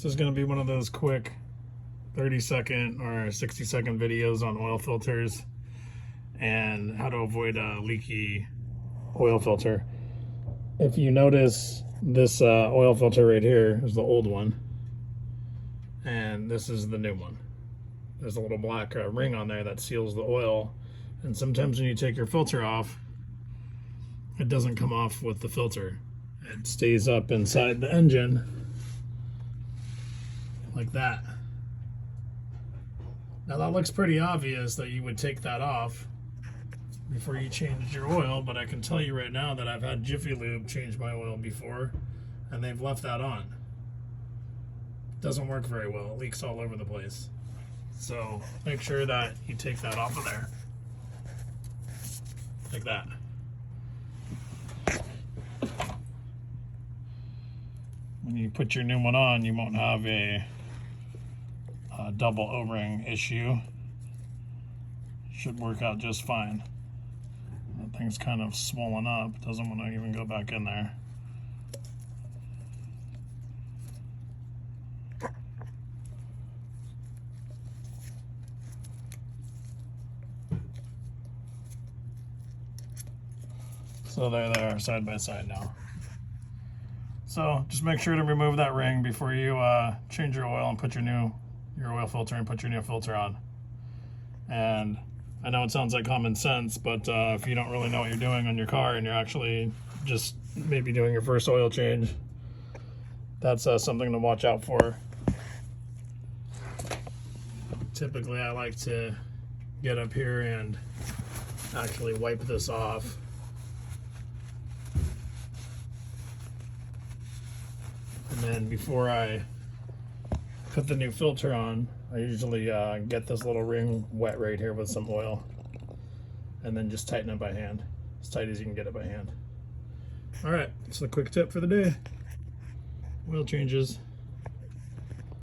This is going to be one of those quick 30-second or 60-second videos on oil filters and how to avoid a leaky oil filter. If you notice, this oil filter right here is the old one, and this is the new one. There's a little black ring on there that seals the oil, and sometimes when you take your filter off, it doesn't come off with the filter. It stays up inside the engine like that. Now that looks pretty obvious that you would take that off before you change your oil, but I can tell you right now that I've had Jiffy Lube change my oil before, and they've left that on. It doesn't work very well. It leaks all over the place. So make sure that you take that off of there. Like that. When you put your new one on, you won't have a double O-ring issue. Should work out just fine. That thing's kind of swollen up. Doesn't want to even go back in there. So there they are, side by side now. So just make sure to remove that ring before you change your oil and put your oil filter and put your new filter on. And I know it sounds like common sense, but if you don't really know what you're doing on your car and you're actually just maybe doing your first oil change, that's something to watch out for. Typically I like to get up here and actually wipe this off. And then before I put the new filter on, I usually get this little ring wet right here with some oil, and then just tighten it by hand, as tight as you can get it by hand. All right, so the quick tip for the day: oil changes.